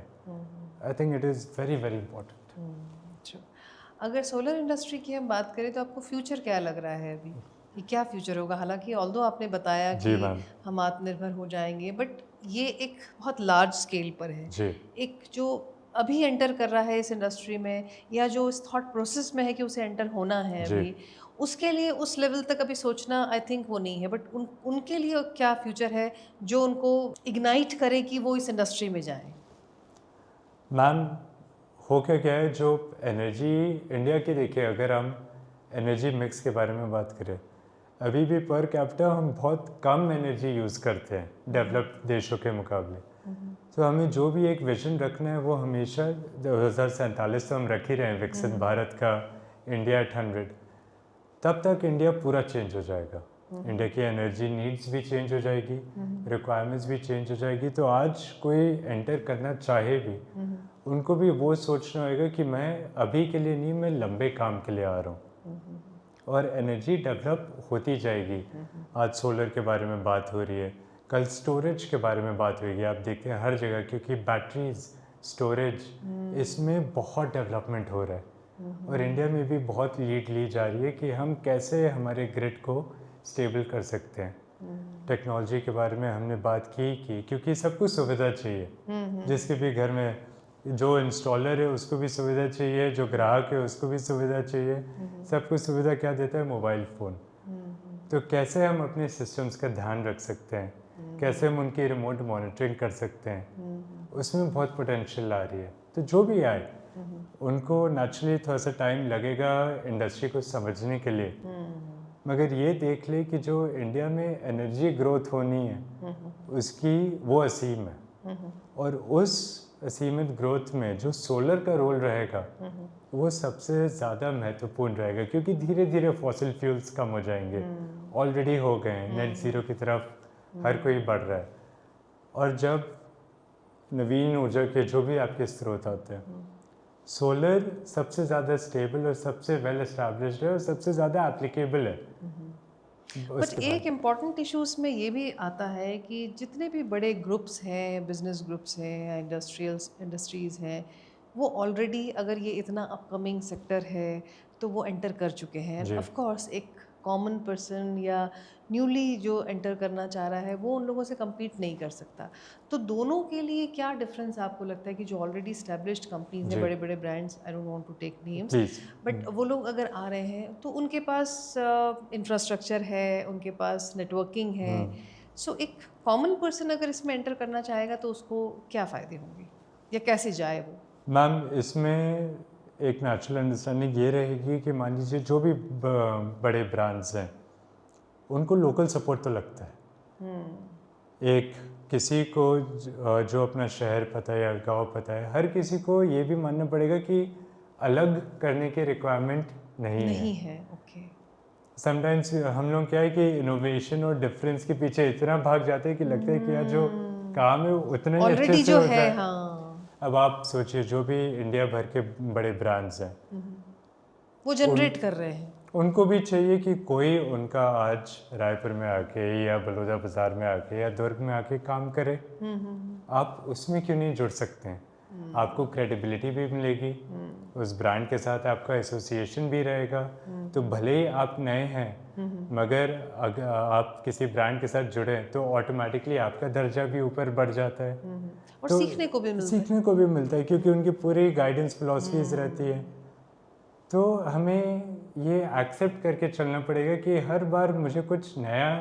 I think it is very very important. अगर सोलर इंडस्ट्री की हम बात करें तो आपको फ्यूचर क्या लग रहा है अभी कि क्या फ्यूचर होगा? हालांकि ऑल्दो आपने बताया जी कि मैम। हम आत्मनिर्भर हो जाएंगे, बट ये एक बहुत लार्ज स्केल पर है। जी एक जो अभी एंटर कर रहा है इस इंडस्ट्री में, या जो इस थॉट प्रोसेस में है कि उसे एंटर होना है जी। अभी, उसके लिए उस लेवल तक अभी सोचना आई थिंक वो नहीं है, बट उनके लिए क्या फ्यूचर है जो उनको इग्नाइट करे कि वो इस इंडस्ट्री में जाएं? मैम, हो क्या है, जो एनर्जी इंडिया की देखिए, अगर हम एनर्जी मिक्स के बारे में बात करें, अभी भी पर कैपिटा हम बहुत कम एनर्जी यूज़ करते हैं डेवलप्ड देशों के मुकाबले। तो हमें जो भी एक विजन रखना है वो हमेशा 2047 तो हम रख ही रहे हैं, विकसित भारत का, इंडिया एट 100, तब तक इंडिया पूरा चेंज हो जाएगा। इंडिया की एनर्जी नीड्स भी चेंज हो जाएगी, रिक्वायरमेंट्स भी चेंज हो जाएगी। तो आज कोई एंटर करना चाहे भी, उनको भी वो सोचना होगा कि मैं अभी के लिए नहीं, मैं लंबे काम के लिए आ रहा हूँ, और एनर्जी डेवलप होती जाएगी। आज सोलर के बारे में बात हो रही है, कल स्टोरेज के बारे में बात होगी। आप देखते हैं हर जगह, क्योंकि बैटरीज, स्टोरेज, इसमें बहुत डेवलपमेंट हो रहा है, और इंडिया में भी बहुत लीड ली जा रही है कि हम कैसे हमारे ग्रिड को स्टेबल कर सकते हैं। टेक्नोलॉजी के बारे में हमने बात की क्योंकि सबको सुविधा चाहिए, जिसके भी घर में जो इंस्टॉलर है उसको भी सुविधा चाहिए, जो ग्राहक है उसको भी सुविधा चाहिए, सबको सुविधा क्या देता है? Mobile phone. तो कैसे हम अपने सिस्टम्स का ध्यान रख सकते हैं, कैसे हम उनकी रिमोट मॉनिटरिंग कर सकते हैं, उसमें बहुत पोटेंशियल आ रही है। तो जो भी आए उनको नेचुरली थोड़ा सा टाइम लगेगा इंडस्ट्री को समझने के लिए, मगर ये देख ले कि जो इंडिया में एनर्जी ग्रोथ होनी है उसकी वो असीम है, और उस असीमित ग्रोथ में जो सोलर का रोल रहेगा वो सबसे ज़्यादा महत्वपूर्ण रहेगा, क्योंकि धीरे धीरे फॉसिल फ्यूल्स कम हो जाएंगे, ऑलरेडी हो गए हैं, नेट ज़ीरो की तरफ हर कोई बढ़ रहा है। और जब नवीन ऊर्जा के जो भी आपके स्रोत आते हैं, सोलर सबसे ज़्यादा स्टेबल और सबसे वेल एस्टैब्लिश्ड है और सबसे ज़्यादा एप्लीकेबल है। बट एक इम्पॉर्टेंट इशू उसमें ये भी आता है कि जितने भी बड़े ग्रुप्स हैं, बिजनेस ग्रुप्स हैं या इंडस्ट्रीज़ हैं, वो ऑलरेडी, अगर ये इतना अपकमिंग सेक्टर है तो वो एंटर कर चुके हैं। जी। ऑफ कोर्स एक कॉमन पर्सन या न्यूली जो एंटर करना चाह रहा है वो उन लोगों से compete नहीं कर सकता। तो दोनों के लिए क्या डिफरेंस आपको लगता है कि जो ऑलरेडी established कंपनीज हैं, जी। बड़े बड़े brands, I don't want to take names, please. But वो लोग अगर आ रहे हैं तो उनके पास इंफ्रास्ट्रक्चर है, उनके पास नेटवर्किंग है, सो एक कॉमन पर्सन अगर इसमें एंटर करना चाहेगा तो उसको क्या फ़ायदे होंगे या कैसे जाए वो? मैम, इसमें एक नेचुरल अंडरस्टैंडिंग ये रहेगी कि मान लीजिए जो भी बड़े ब्रांड्स हैं उनको लोकल सपोर्ट तो लगता है। एक किसी को जो अपना शहर पता है या गांव पता है, हर किसी को ये भी मानना पड़ेगा कि अलग करने की रिक्वायरमेंट नहीं है। ओके। समटाइम्स हम लोग क्या है कि इनोवेशन और डिफरेंस के पीछे इतना भाग जाते हैं कि लगता है कि यार जो काम है उतना ही अच्छे ऑलरेडी से जो होता है, है। हाँ। अब आप सोचिए जो भी इंडिया भर के बड़े ब्रांड्स हैं, वो जनरेट कर रहे हैं। उनको भी चाहिए कि कोई उनका आज रायपुर में आके या बलौदा बाजार में आके या दुर्ग में आके काम करे। आप उसमें क्यों नहीं जुड़ सकते हैं? आपको क्रेडिबिलिटी भी मिलेगी, उस ब्रांड के साथ आपका एसोसिएशन भी रहेगा। तो भले ही आप नए हैं, मगर अगर आप किसी ब्रांड के साथ जुड़े तो ऑटोमेटिकली आपका दर्जा भी ऊपर बढ़ जाता है। और तो सीखने को भी मिलता है। सीखने को भी मिलता है क्योंकि उनकी पूरी गाइडेंस फिलॉसफीज रहती है। तो हमें ये एक्सेप्ट करके चलना पड़ेगा कि हर बार मुझे कुछ नया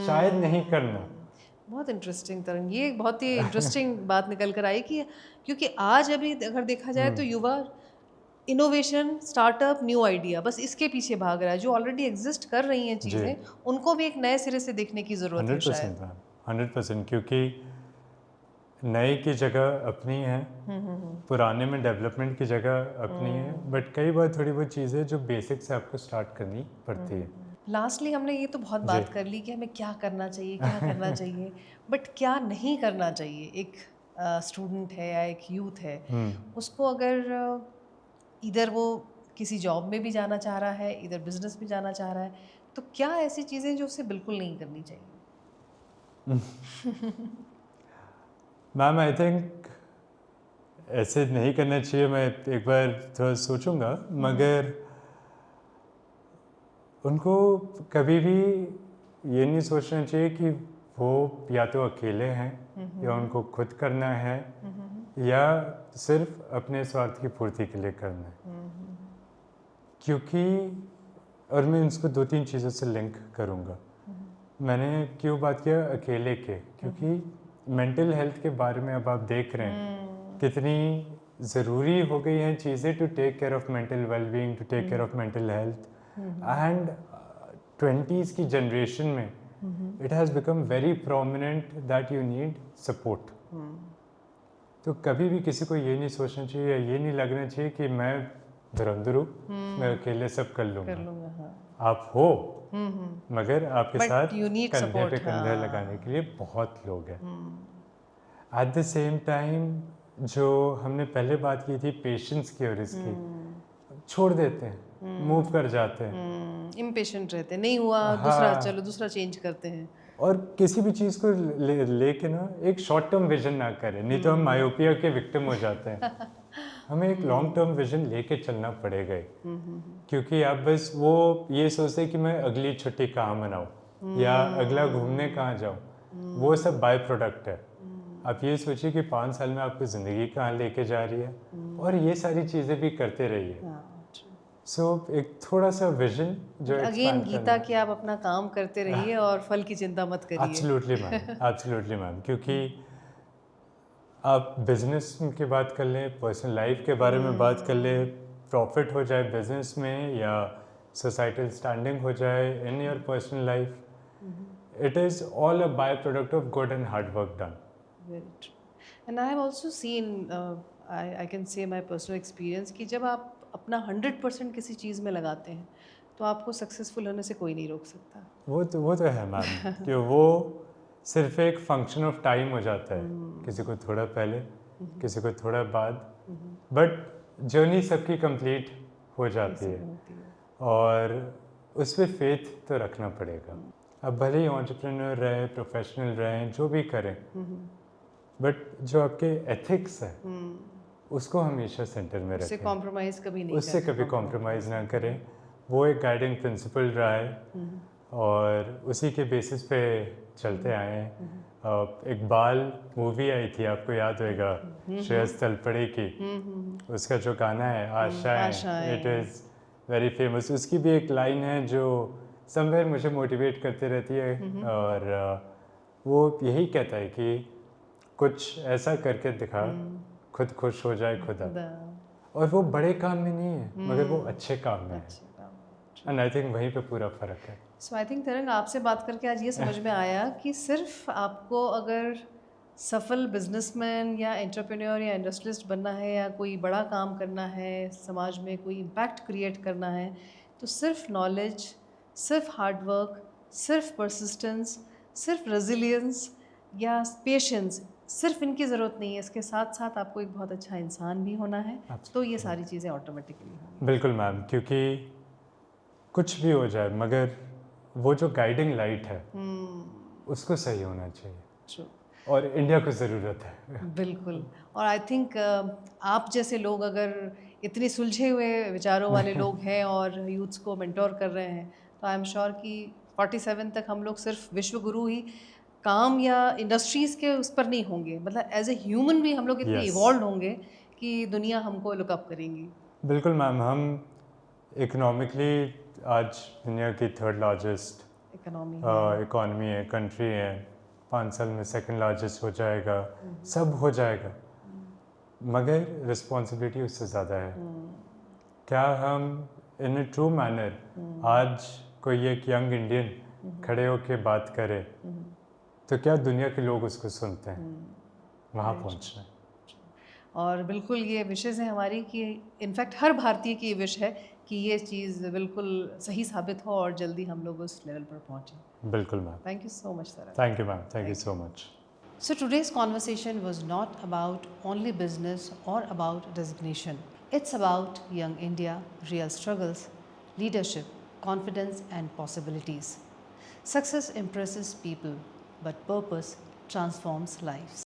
शायद नहीं करना। बहुत इंटरेस्टिंग तरंग, ये एक बहुत ही इंटरेस्टिंग बात निकल कर आई कि क्योंकि आज अभी अगर देखा जाए तो युवा इनोवेशन, स्टार्टअप, न्यू आइडिया, बस इसके पीछे भाग रहा है। जो ऑलरेडी एग्जिस्ट कर रही हैं चीज़ें, उनको भी एक नए सिरे से देखने की ज़रूरत है शायद। 100%, क्योंकि नए की जगह अपनी है, पुराने में डेवलपमेंट की जगह अपनी है, बट कई बार थोड़ी बहुत चीज़ें जो बेसिक से आपको स्टार्ट करनी पड़ती है। लास्टली हमने ये तो बहुत बात कर ली कि हमें क्या करना चाहिए, क्या करना चाहिए, बट क्या नहीं करना चाहिए। एक स्टूडेंट है या एक यूथ है, उसको अगर इधर वो किसी जॉब में भी जाना चाह रहा है, इधर बिजनेस में जाना चाह रहा है, तो क्या ऐसी चीज़ें जो उसे बिल्कुल नहीं करनी चाहिए? मैम आई थिंक ऐसे नहीं करना चाहिए, मैं एक बार थोड़ा सोचूंगा, मगर उनको कभी भी ये नहीं सोचना चाहिए कि वो या तो अकेले हैं या उनको खुद करना है या सिर्फ अपने स्वार्थ की पूर्ति के लिए करना है। क्योंकि और मैं इसको 2-3 चीज़ों से लिंक करूँगा। मैंने क्यों बात किया अकेले के, क्योंकि मेंटल हेल्थ के बारे में अब आप देख रहे हैं कितनी ज़रूरी हो गई हैं चीज़ें to take care of mental wellbeing, to take care of mental health. And 20s की जनरेशन में it has become very prominent that you need support. तो कभी भी किसी को ये नहीं सोचना चाहिए या ये नहीं लगना चाहिए कि मैं धुरंधर हूँ, मैं अकेले सब कर लूँगा। हाँ। आप हो, मगर आपके But साथ you need कंधे पे support, कंधा हाँ। लगाने के लिए बहुत लोग हैं। एट द सेम टाइम जो हमने पहले बात की थी पेशेंस की और इसकी, छोड़ देते हैं, मूव कर जाते हैं इम्पेशेंट रहते हैं, नहीं हुआ हाँ। दूसरा, चलो दूसरा चेंज करते हैं। और किसी भी चीज़ को लेके ना एक शॉर्ट टर्म विजन ना करें, नहीं तो हम मायोपिया के विक्टिम हो जाते हैं। हमें एक लॉन्ग टर्म विजन लेके चलना पड़ेगा क्योंकि आप बस वो ये सोचते कि मैं अगली छुट्टी कहाँ मनाऊँ या अगला घूमने कहाँ जाऊँ, वो सब बाय प्रोडक्ट है। आप ये सोचिए कि 5 साल में आपकी ज़िंदगी कहाँ लेके जा रही है और ये सारी चीज़ें भी करते रहिए। सो एक थोड़ा सा विजन जो अगेन गीता कि आप अपना काम करते रहिए और फल की चिंता मत करिए। एब्सोल्युटली मैम, एब्सोल्युटली मैम, क्योंकि आप बिजनेस की बात कर लें, पर्सनल लाइफ के बारे में बात कर लें, प्रॉफिट हो जाए बिजनेस में या सोसाइटल स्टैंडिंग हो जाए in your personal life, it is all a by product of good and hard work done. Very true. And I have also seen, I can say my personal experience कि जब आप अपना 100% किसी चीज़ में लगाते हैं तो आपको सक्सेसफुल होने से कोई नहीं रोक सकता। वो तो है मैम कि वो सिर्फ एक फंक्शन ऑफ टाइम हो जाता है, किसी को थोड़ा पहले, किसी को थोड़ा बाद, बट जर्नी सबकी कंप्लीट हो जाती है और उस पर फेथ तो रखना पड़ेगा। अब भले ही एंटरप्रेन्योर रहे, प्रोफेशनल रहे, जो भी करें, बट जो आपके एथिक्स है उसको हमेशा सेंटर में उससे रखें, कॉम्प्रोमाइज़ कभी नहीं उससे कभी कॉम्प्रोमाइज़ ना करें। वो एक गाइडिंग प्रिंसिपल रहा है और उसी के बेसिस पे चलते आए हैं। इकबाल मूवी आई थी, आपको याद होगा, श्रेयस तलपड़े की, उसका जो गाना है आशाएं, इट इज़ वेरी फेमस। उसकी भी एक लाइन है जो समवेयर मुझे मोटिवेट करती रहती है और वो यही कहता है कि कुछ ऐसा करके दिखा, खुद खुश हो जाए खुदा। और वो बड़े काम में नहीं है मगर वो अच्छे काम में है, एंड आई थिंक वहीं पे पूरा फ़र्क है। सो आई थिंक तरंग, आपसे बात करके आज ये समझ में आया कि सिर्फ आपको अगर सफल बिजनेसमैन या एंटरप्रेन्योर या इंडस्ट्रियलिस्ट बनना है या कोई बड़ा काम करना है, समाज में कोई इम्पैक्ट क्रिएट करना है, तो सिर्फ नॉलेज, सिर्फ हार्डवर्क, सिर्फ परसिस्टेंस, सिर्फ रेजिलियंस या पेशेंस, सिर्फ इनकी ज़रूरत नहीं है। इसके साथ साथ आपको एक बहुत अच्छा इंसान भी होना है, तो ये सारी चीज़ें ऑटोमेटिकली होंगी। बिल्कुल मैम, क्योंकि कुछ भी हो जाए मगर वो जो गाइडिंग लाइट है उसको सही होना चाहिए और इंडिया को ज़रूरत है। बिल्कुल। और आई थिंक आप जैसे लोग अगर इतने सुलझे हुए विचारों वाले लोग हैं और यूथ्स को मेंटोर कर रहे हैं, तो आई एम श्योर कि 47 तक हम लोग सिर्फ विश्व गुरु ही काम या इंडस्ट्रीज़ के उस पर नहीं होंगे, मतलब एज ए ह्यूमन भी हम लोग इतने इवॉल्व होंगे कि दुनिया हमको लुकअप करेंगी। बिल्कुल मैम, हम इकोनॉमिकली आज दुनिया की 3rd लार्जेस्ट इकॉनमी है, कंट्री है, 5 साल में 2nd लार्जेस्ट हो जाएगा, सब हो जाएगा, मगर रिस्पॉन्सिबिलिटी उससे ज़्यादा है। क्या हम इन ए ट्रू मैनर आज कोई एक यंग इंडियन खड़े होकर बात करे तो क्या दुनिया के लोग उसको सुनते हैं? वहाँ पहुँचना है। और बिल्कुल ये विशेज़ है हमारी कि इनफैक्ट हर भारतीय की ये विश है कि ये चीज़ बिल्कुल सही साबित हो और जल्दी हम लोग उस लेवल पर पहुँचें। बिल्कुल ma'am. Thank you so much sir. Thank you ma'am, thank you so much. So today's conversation was not about only business or about designation. It's about young India, real struggles, leadership, confidence and possibilities. Success impresses people, but purpose transforms lives.